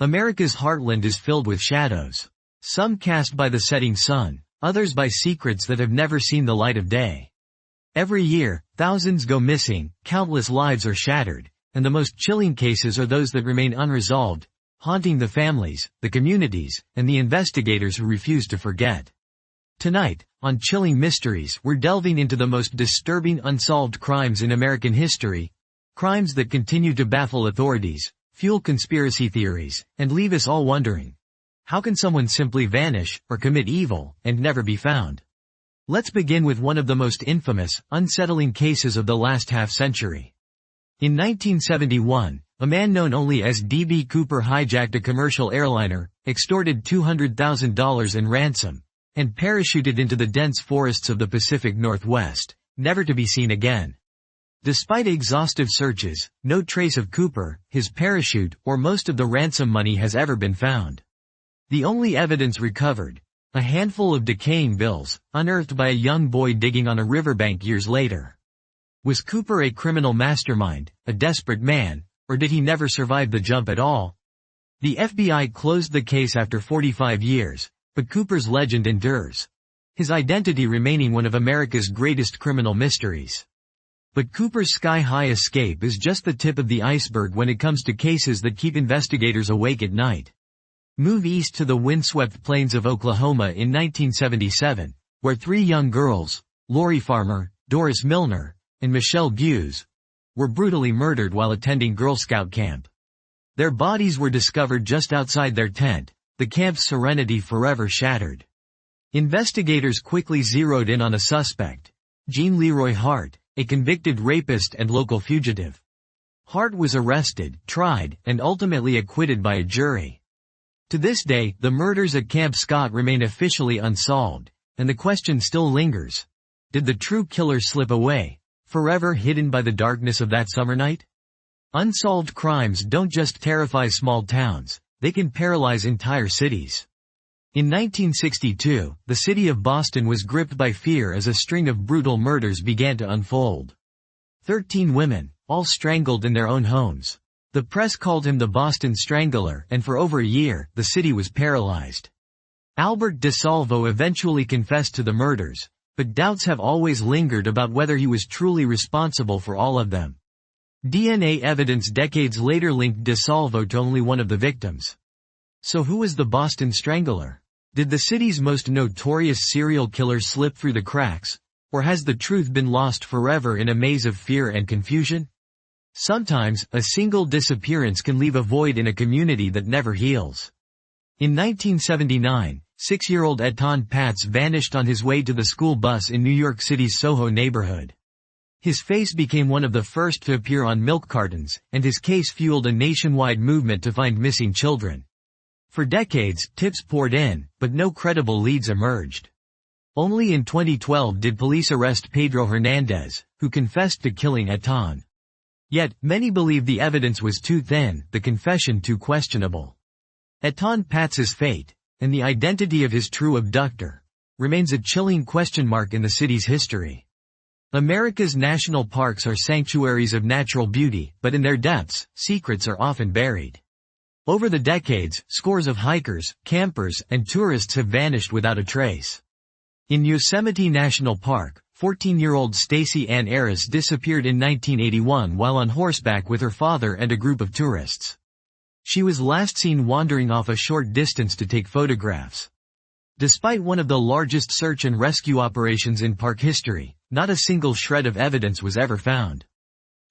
America's heartland is filled with shadows. Some cast by the setting sun, others by secrets that have never seen the light of day. Every year, thousands go missing, countless lives are shattered, and the most chilling cases are those that remain unresolved, haunting the families, the communities, and the investigators who refuse to forget. Tonight, on Chilling Mysteries, we're delving into the most disturbing unsolved crimes in American history, crimes that continue to baffle authorities, fuel conspiracy theories, and leave us all wondering, how can someone simply vanish, or commit evil, and never be found? Let's begin with one of the most infamous, unsettling cases of the last half-century. In 1971, a man known only as D.B. Cooper hijacked a commercial airliner, extorted $200,000 in ransom, and parachuted into the dense forests of the Pacific Northwest, never to be seen again. Despite exhaustive searches, no trace of Cooper, his parachute, or most of the ransom money has ever been found. The only evidence recovered, a handful of decaying bills, unearthed by a young boy digging on a riverbank years later. Was Cooper a criminal mastermind, a desperate man, or did he never survive the jump at all? The FBI closed the case after 45 years, but Cooper's legend endures, his identity remaining one of America's greatest criminal mysteries. But Cooper's sky-high escape is just the tip of the iceberg when it comes to cases that keep investigators awake at night. Move east to the windswept plains of Oklahoma in 1977, where three young girls, Lori Farmer, Doris Milner, and Michelle Buse, were brutally murdered while attending Girl Scout camp. Their bodies were discovered just outside their tent, the camp's serenity forever shattered. Investigators quickly zeroed in on a suspect, Jean Leroy Hart, a convicted rapist and local fugitive. Hart was arrested, tried, and ultimately acquitted by a jury. To this day, the murders at Camp Scott remain officially unsolved, and the question still lingers. Did the true killer slip away, forever hidden by the darkness of that summer night? Unsolved crimes don't just terrify small towns, they can paralyze entire cities. In 1962, the city of Boston was gripped by fear as a string of brutal murders began to unfold. 13 women, all strangled in their own homes. The press called him the Boston Strangler, and for over a year, the city was paralyzed. Albert DeSalvo eventually confessed to the murders, but doubts have always lingered about whether he was truly responsible for all of them. DNA evidence decades later linked DeSalvo to only one of the victims. So who was the Boston Strangler? Did the city's most notorious serial killer slip through the cracks, or has the truth been lost forever in a maze of fear and confusion? Sometimes, a single disappearance can leave a void in a community that never heals. In 1979, 6-year-old Etan Patz vanished on his way to the school bus in New York City's Soho neighborhood. His face became one of the first to appear on milk cartons, and his case fueled a nationwide movement to find missing children. For decades, tips poured in, but no credible leads emerged. Only in 2012 did police arrest Pedro Hernandez, who confessed to killing Etan. Yet, many believe the evidence was too thin, the confession too questionable. Etan Patz's fate, and the identity of his true abductor, remains a chilling question mark in the city's history. America's national parks are sanctuaries of natural beauty, but in their depths, secrets are often buried. Over the decades, scores of hikers, campers, and tourists have vanished without a trace. In Yosemite National Park, 14-year-old Stacey Ann Aris disappeared in 1981 while on horseback with her father and a group of tourists. She was last seen wandering off a short distance to take photographs. Despite one of the largest search and rescue operations in park history, not a single shred of evidence was ever found.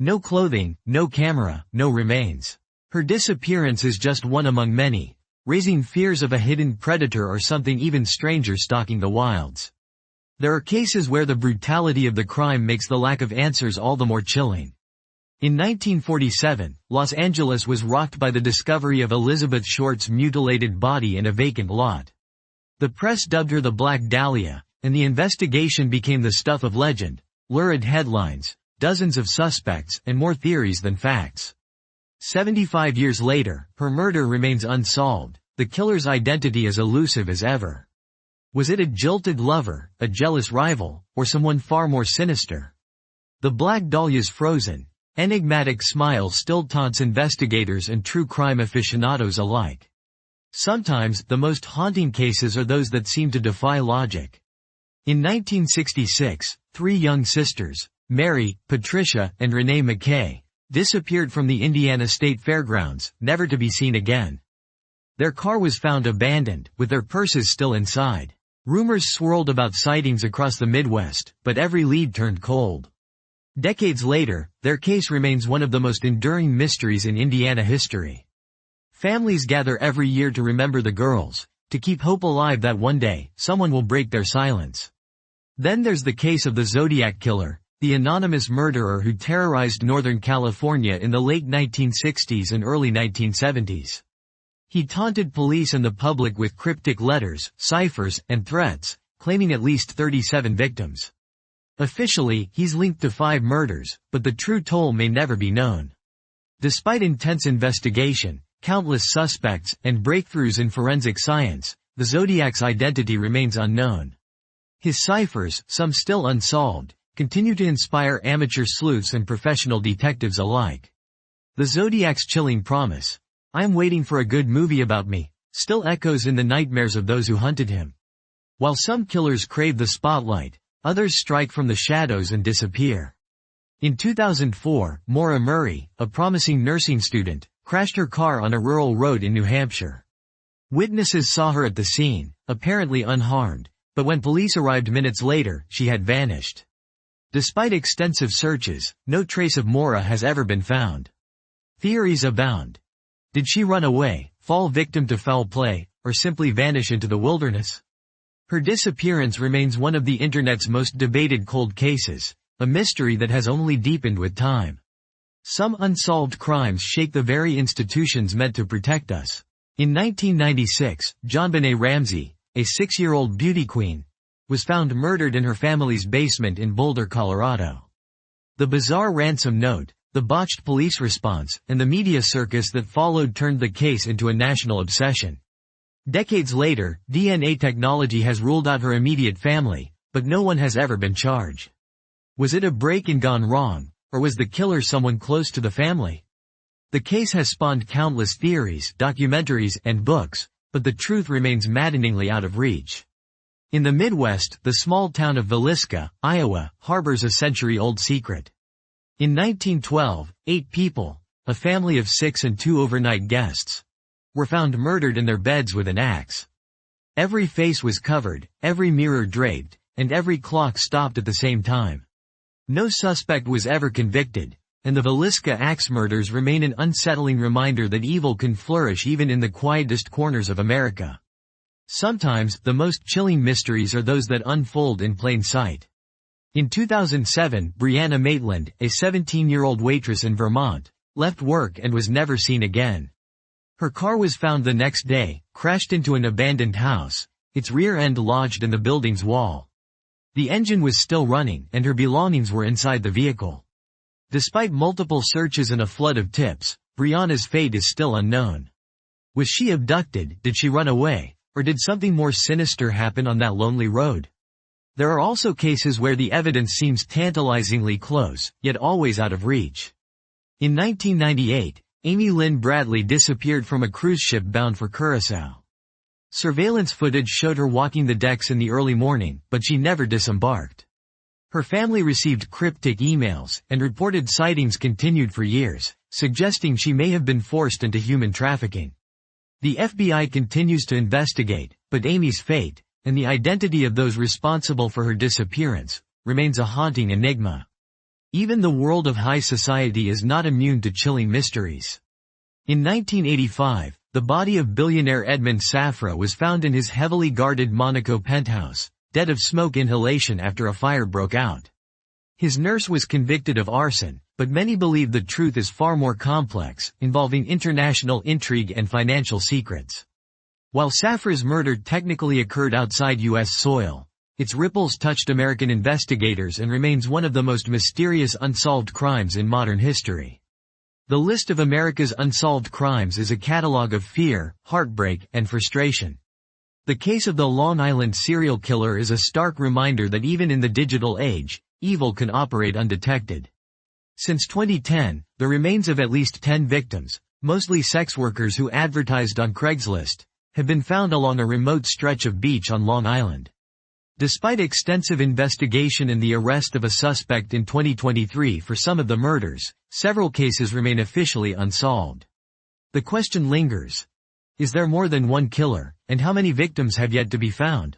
No clothing, no camera, no remains. Her disappearance is just one among many, raising fears of a hidden predator or something even stranger stalking the wilds. There are cases where the brutality of the crime makes the lack of answers all the more chilling. In 1947, Los Angeles was rocked by the discovery of Elizabeth Short's mutilated body in a vacant lot. The press dubbed her the Black Dahlia, and the investigation became the stuff of legend, lurid headlines, dozens of suspects, and more theories than facts. 75 years later, her murder remains unsolved, the killer's identity as elusive as ever. Was it a jilted lover, a jealous rival, or someone far more sinister? The Black Dahlia's frozen, enigmatic smile still taunts investigators and true crime aficionados alike. Sometimes, the most haunting cases are those that seem to defy logic. In 1966, 3 young sisters, Mary, Patricia, and Renee McKay, disappeared from the Indiana State Fairgrounds, never to be seen again. Their car was found abandoned, with their purses still inside. Rumors swirled about sightings across the Midwest, but every lead turned cold. Decades later, their case remains one of the most enduring mysteries in Indiana history. Families gather every year to remember the girls, to keep hope alive that one day, someone will break their silence. Then there's the case of the Zodiac Killer, the anonymous murderer who terrorized Northern California in the late 1960s and early 1970s. He taunted police and the public with cryptic letters, ciphers, and threats, claiming at least 37 victims. Officially, he's linked to 5 murders, but the true toll may never be known. Despite intense investigation, countless suspects, and breakthroughs in forensic science, the Zodiac's identity remains unknown. His ciphers, some still unsolved, continue to inspire amateur sleuths and professional detectives alike. The Zodiac's chilling promise, "I'm waiting for a good movie about me," still echoes in the nightmares of those who hunted him. While some killers crave the spotlight, others strike from the shadows and disappear. In 2004, Maura Murray, a promising nursing student, crashed her car on a rural road in New Hampshire. Witnesses saw her at the scene, apparently unharmed, but when police arrived minutes later, she had vanished. Despite extensive searches, no trace of Maura has ever been found. Theories abound. Did she run away, fall victim to foul play, or simply vanish into the wilderness? Her disappearance remains one of the internet's most debated cold cases, a mystery that has only deepened with time. Some unsolved crimes shake the very institutions meant to protect us. In 1996, JonBenet Ramsey, a 6-year-old beauty queen, was found murdered in her family's basement in Boulder, Colorado. The bizarre ransom note, the botched police response, and the media circus that followed turned the case into a national obsession. Decades later, DNA technology has ruled out her immediate family, but no one has ever been charged. Was it a break-in gone wrong, or was the killer someone close to the family? The case has spawned countless theories, documentaries, and books, but the truth remains maddeningly out of reach. In the Midwest, the small town of Villisca, Iowa, harbors a century-old secret. In 1912, 8 people, a family of 6 and 2 overnight guests, were found murdered in their beds with an axe. Every face was covered, every mirror draped, and every clock stopped at the same time. No suspect was ever convicted, and the Villisca axe murders remain an unsettling reminder that evil can flourish even in the quietest corners of America. Sometimes, the most chilling mysteries are those that unfold in plain sight. In 2007, Brianna Maitland, a 17-year-old waitress in Vermont, left work and was never seen again. Her car was found the next day, crashed into an abandoned house, its rear end lodged in the building's wall. The engine was still running, and her belongings were inside the vehicle. Despite multiple searches and a flood of tips, Brianna's fate is still unknown. Was she abducted, did she run away, or did something more sinister happen on that lonely road? There are also cases where the evidence seems tantalizingly close, yet always out of reach. In 1998, Amy Lynn Bradley disappeared from a cruise ship bound for Curaçao. Surveillance footage showed her walking the decks in the early morning, but she never disembarked. Her family received cryptic emails, and reported sightings continued for years, suggesting she may have been forced into human trafficking. The FBI continues to investigate, but Amy's fate, and the identity of those responsible for her disappearance, remains a haunting enigma. Even the world of high society is not immune to chilling mysteries. In 1985, the body of billionaire Edmond Safra was found in his heavily guarded Monaco penthouse, dead of smoke inhalation after a fire broke out. His nurse was convicted of arson, but many believe the truth is far more complex, involving international intrigue and financial secrets. While Safra's murder technically occurred outside U.S. soil, its ripples touched American investigators and remains one of the most mysterious unsolved crimes in modern history. The list of America's unsolved crimes is a catalog of fear, heartbreak, and frustration. The case of the Long Island serial killer is a stark reminder that even in the digital age, evil can operate undetected. Since 2010, the remains of at least 10 victims, mostly sex workers who advertised on Craigslist, have been found along a remote stretch of beach on Long Island. Despite extensive investigation and the arrest of a suspect in 2023 for some of the murders, several cases remain officially unsolved. The question lingers. Is there more than one killer, and how many victims have yet to be found?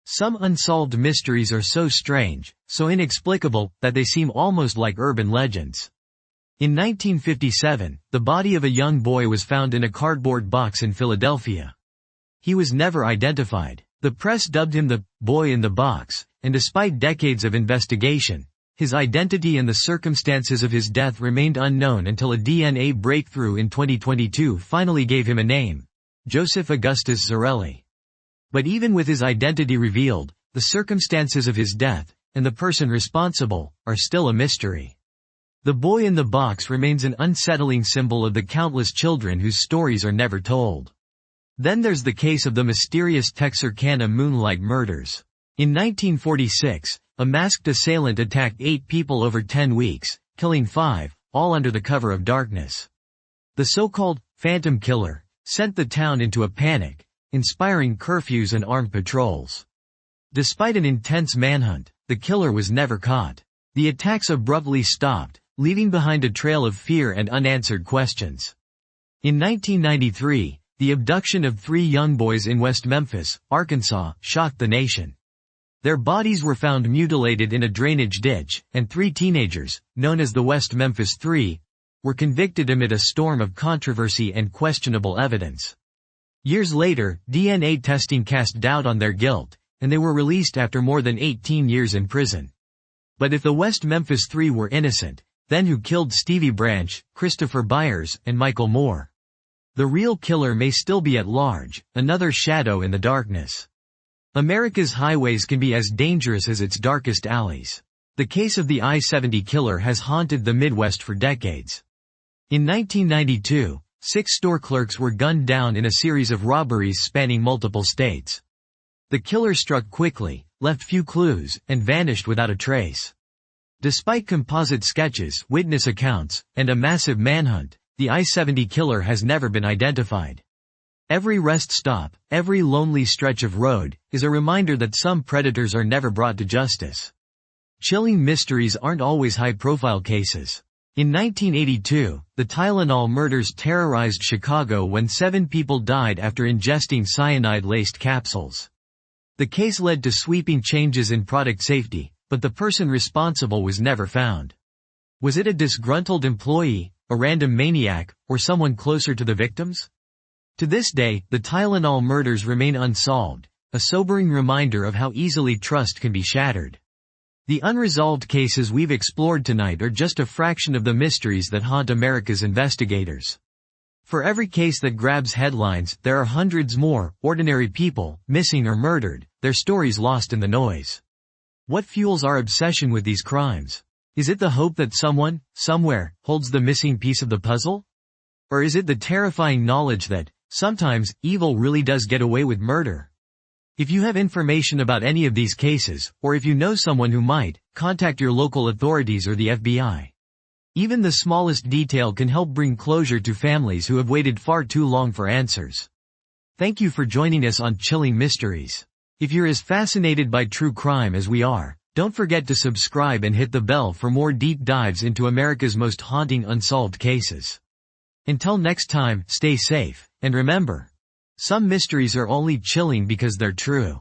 Some unsolved mysteries are so strange, so inexplicable, that they seem almost like urban legends. In 1957, the body of a young boy was found in a cardboard box in Philadelphia. He was never identified. The press dubbed him the boy in the box, and despite decades of investigation, his identity and the circumstances of his death remained unknown until a DNA breakthrough in 2022 finally gave him a name: Joseph Augustus Zarelli. But even with his identity revealed, the circumstances of his death, and the person responsible, are still a mystery. The boy in the box remains an unsettling symbol of the countless children whose stories are never told. Then there's the case of the mysterious Texarkana moonlight murders. In 1946, a masked assailant attacked 8 people over 10 weeks, killing 5, all under the cover of darkness. The so-called Phantom Killer sent the town into a panic, inspiring curfews and armed patrols. Despite an intense manhunt, the killer was never caught. The attacks abruptly stopped, leaving behind a trail of fear and unanswered questions. In 1993, the abduction of 3 young boys in West Memphis, Arkansas, shocked the nation. Their bodies were found mutilated in a drainage ditch, and 3 teenagers, known as the West Memphis 3, were convicted amid a storm of controversy and questionable evidence. Years later, DNA testing cast doubt on their guilt, and they were released after more than 18 years in prison. But if the West Memphis 3 were innocent, then who killed Stevie Branch, Christopher Byers, and Michael Moore? The real killer may still be at large, another shadow in the darkness. America's highways can be as dangerous as its darkest alleys. The case of the I-70 killer has haunted the Midwest for decades. In 1992, 6 store clerks were gunned down in a series of robberies spanning multiple states. The killer struck quickly, left few clues, and vanished without a trace. Despite composite sketches, witness accounts, and a massive manhunt, the I-70 killer has never been identified. Every rest stop, every lonely stretch of road, is a reminder that some predators are never brought to justice. Chilling mysteries aren't always high-profile cases. In 1982, the Tylenol murders terrorized Chicago when 7 people died after ingesting cyanide-laced capsules. The case led to sweeping changes in product safety, but the person responsible was never found. Was it a disgruntled employee, a random maniac, or someone closer to the victims? To this day, the Tylenol murders remain unsolved, a sobering reminder of how easily trust can be shattered. The unresolved cases we've explored tonight are just a fraction of the mysteries that haunt America's investigators. For every case that grabs headlines, there are hundreds more, ordinary people, missing or murdered, their stories lost in the noise. What fuels our obsession with these crimes? Is it the hope that someone, somewhere, holds the missing piece of the puzzle? Or is it the terrifying knowledge that, sometimes, evil really does get away with murder? If you have information about any of these cases, or if you know someone who might, contact your local authorities or the FBI. Even the smallest detail can help bring closure to families who have waited far too long for answers. Thank you for joining us on Chilling Mysteries. If you're as fascinated by true crime as we are, don't forget to subscribe and hit the bell for more deep dives into America's most haunting unsolved cases. Until next time, stay safe, and remember, some mysteries are only chilling because they're true.